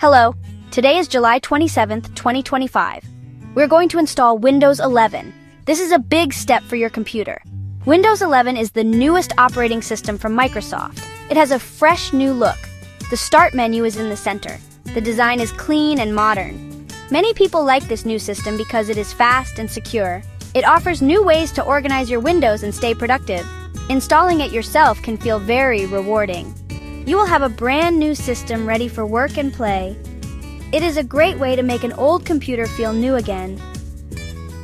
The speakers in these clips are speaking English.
Hello, today is July 27th, 2025. We're going to install Windows 11. This is a big step for your computer. Windows 11 is the newest operating system from Microsoft. It has a fresh new look. The Start menu is in the center. The design is clean and modern. Many people like this new system because it is fast and secure. It offers new ways to organize your windows and stay productive. Installing it yourself can feel very rewarding. You will have a brand new system ready for work and play. It is a great way to make an old computer feel new again.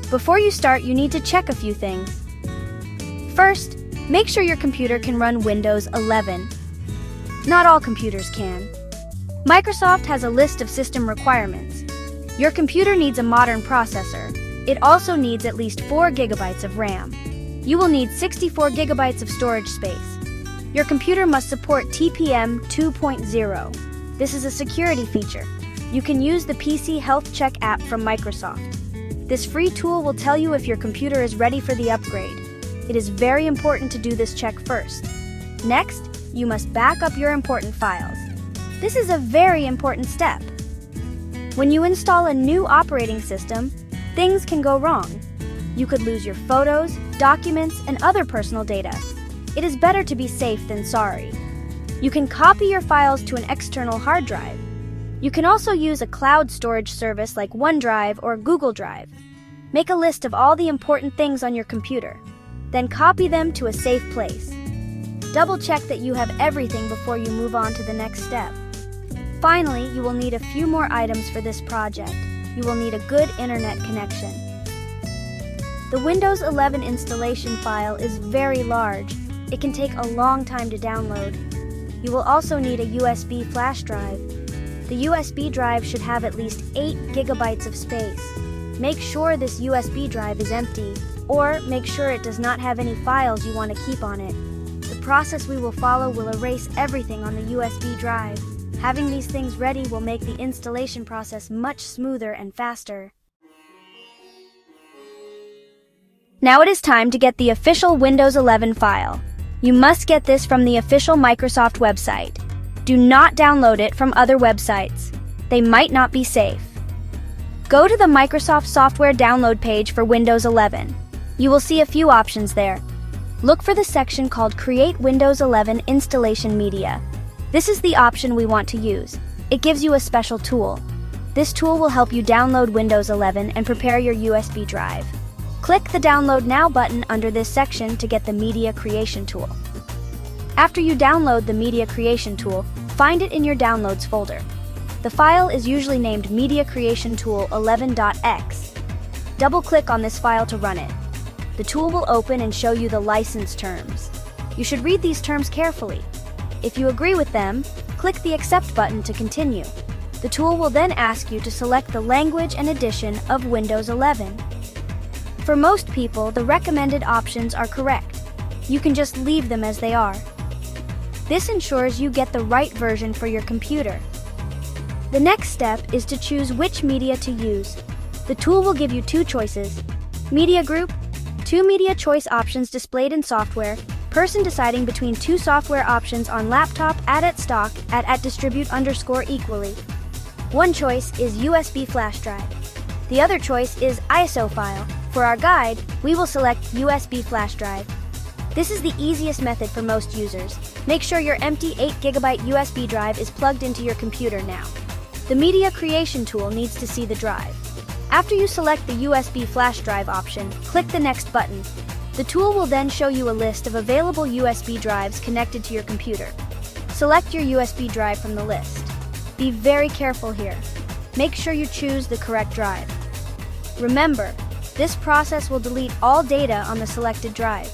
Before you start, you need to check a few things. First, make sure your computer can run Windows 11. Not all computers can. Microsoft has a list of system requirements. Your computer needs a modern processor. It also needs at least 4 GB of RAM. You will need 64 GB of storage space. Your computer must support TPM 2.0. This is a security feature. You can use the PC Health Check app from Microsoft. This free tool will tell you if your computer is ready for the upgrade. It is very important to do this check first. Next, you must back up your important files. This is a very important step. When you install a new operating system, things can go wrong. You could lose your photos, documents, and other personal data. It is better to be safe than sorry. You can copy your files to an external hard drive. You can also use a cloud storage service like OneDrive or Google Drive. Make a list of all the important things on your computer. Then copy them to a safe place. Double-check that you have everything before you move on to the next step. Finally, you will need a few more items for this project. You will need a good internet connection. The Windows 11 installation file is very large. It can take a long time to download. You will also need a USB flash drive. The USB drive should have at least 8 GB of space. Make sure this USB drive is empty, or make sure it does not have any files you want to keep on it. The process we will follow will erase everything on the USB drive. Having these things ready will make the installation process much smoother and faster. Now it is time to get the official Windows 11 file. You must get this from the official Microsoft website. Do not download it from other websites. They might not be safe. Go to the Microsoft software download page for Windows 11. You will see a few options there. Look for the section called Create Windows 11 Installation Media. This is the option we want to use. It gives you a special tool. This tool will help you download Windows 11 and prepare your USB drive. Click the Download Now button under this section to get the Media Creation tool. After you download the Media Creation tool, find it in your Downloads folder. The file is usually named Media Creation Tool 11.x. Double-click on this file to run it. The tool will open and show you the license terms. You should read these terms carefully. If you agree with them, click the Accept button to continue. The tool will then ask you to select the language and edition of Windows 11. For most people, the recommended options are correct. You can just leave them as they are. This ensures you get the right version for your computer. The next step is to choose which media to use. The tool will give you 2 choices. Media group, 2 media choice options displayed in software, person deciding between 2 software options on laptop, at stock, at distribute_equally. One choice is USB flash drive. The other choice is ISO file. For our guide, we will select USB flash drive. This is the easiest method for most users. Make sure your empty 8 GB USB drive is plugged into your computer now. The Media Creation tool needs to see the drive. After you select the USB flash drive option, click the Next button. The tool will then show you a list of available USB drives connected to your computer. Select your USB drive from the list. Be very careful here. Make sure you choose the correct drive. Remember, this process will delete all data on the selected drive.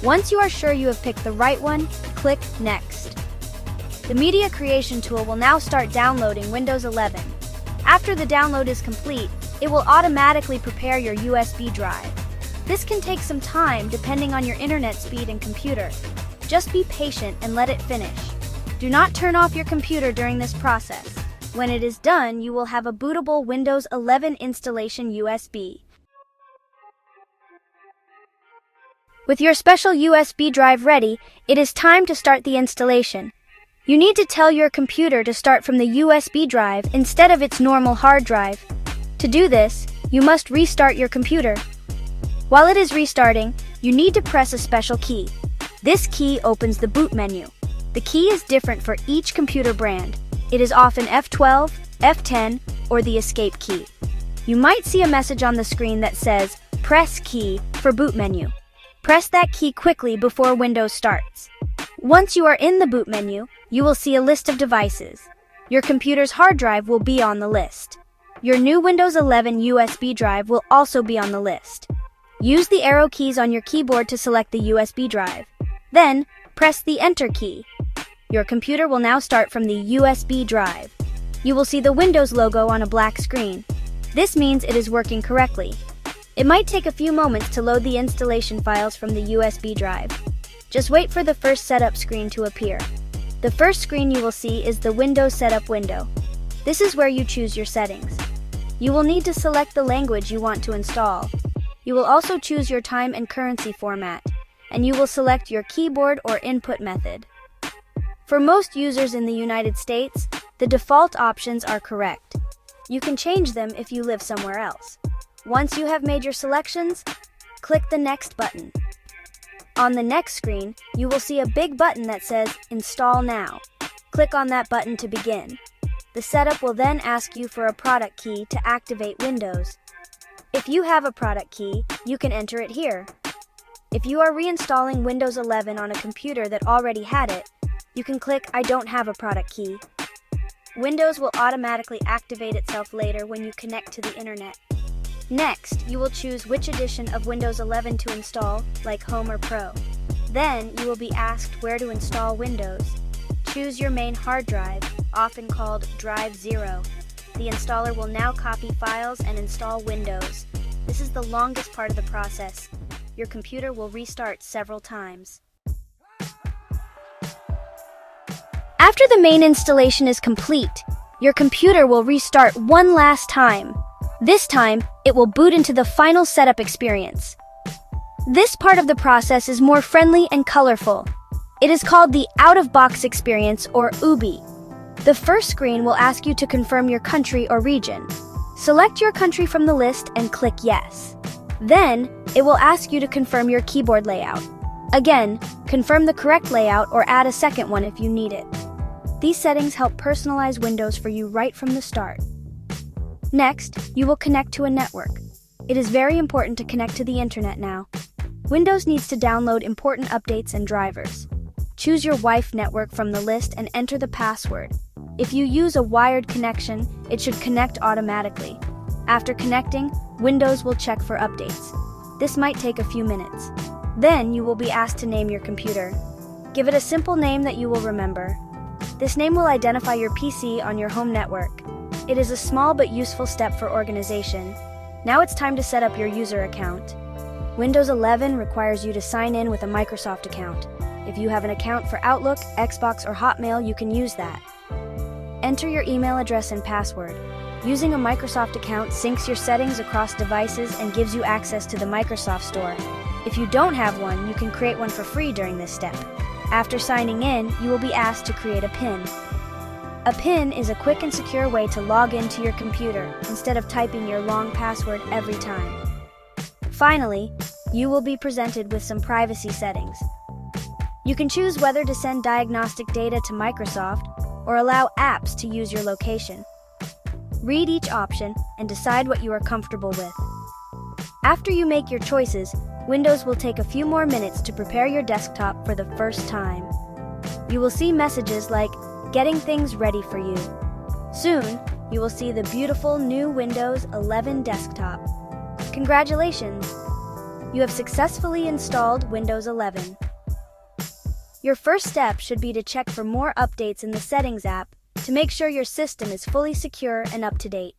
Once you are sure you have picked the right one, click Next. The Media Creation tool will now start downloading Windows 11. After the download is complete, it will automatically prepare your USB drive. This can take some time depending on your internet speed and computer. Just be patient and let it finish. Do not turn off your computer during this process. When it is done, you will have a bootable Windows 11 installation USB. With your special USB drive ready, it is time to start the installation. You need to tell your computer to start from the USB drive instead of its normal hard drive. To do this, you must restart your computer. While it is restarting, you need to press a special key. This key opens the boot menu. The key is different for each computer brand. It is often F12, F10, or the escape key. You might see a message on the screen that says, "Press key" for boot menu. Press that key quickly before Windows starts. Once you are in the boot menu, you will see a list of devices. Your computer's hard drive will be on the list. Your new Windows 11 USB drive will also be on the list. Use the arrow keys on your keyboard to select the USB drive. Then, press the Enter key. Your computer will now start from the USB drive. You will see the Windows logo on a black screen. This means it is working correctly. It might take a few moments to load the installation files from the USB drive. Just wait for the first setup screen to appear. The first screen you will see is the Windows Setup window. This is where you choose your settings. You will need to select the language you want to install. You will also choose your time and currency format, and you will select your keyboard or input method. For most users in the United States, the default options are correct. You can change them if you live somewhere else. Once you have made your selections, click the Next button. On the next screen, you will see a big button that says Install Now. Click on that button to begin. The setup will then ask you for a product key to activate Windows. If you have a product key, you can enter it here. If you are reinstalling Windows 11 on a computer that already had it, you can click I don't have a product key. Windows will automatically activate itself later when you connect to the internet. Next, you will choose which edition of Windows 11 to install, like Home or Pro. Then, you will be asked where to install Windows. Choose your main hard drive, often called Drive 0. The installer will now copy files and install Windows. This is the longest part of the process. Your computer will restart several times. After the main installation is complete, your computer will restart one last time. This time, it will boot into the final setup experience. This part of the process is more friendly and colorful. It is called the out-of-box experience, or UBI. The first screen will ask you to confirm your country or region. Select your country from the list and click Yes. Then, it will ask you to confirm your keyboard layout. Again, confirm the correct layout or add a second one if you need it. These settings help personalize Windows for you right from the start. Next, you will connect to a network. It is very important to connect to the internet now. Windows needs to download important updates and drivers. Choose your Wi-Fi network from the list and enter the password. If you use a wired connection, it should connect automatically. After connecting, Windows will check for updates. This might take a few minutes. Then you will be asked to name your computer. Give it a simple name that you will remember. This name will identify your PC on your home network. It is a small but useful step for organization. Now it's time to set up your user account. Windows 11 requires you to sign in with a Microsoft account. If you have an account for Outlook, Xbox, or Hotmail, you can use that. Enter your email address and password. Using a Microsoft account syncs your settings across devices and gives you access to the Microsoft Store. If you don't have one, you can create one for free during this step. After signing in, you will be asked to create a PIN. A PIN is a quick and secure way to log into your computer instead of typing your long password every time. Finally, you will be presented with some privacy settings. You can choose whether to send diagnostic data to Microsoft or allow apps to use your location. Read each option and decide what you are comfortable with. After you make your choices, Windows will take a few more minutes to prepare your desktop for the first time. You will see messages like, "Getting things ready for you." Soon, you will see the beautiful new Windows 11 desktop. Congratulations! You have successfully installed Windows 11. Your first step should be to check for more updates in the Settings app to make sure your system is fully secure and up to date.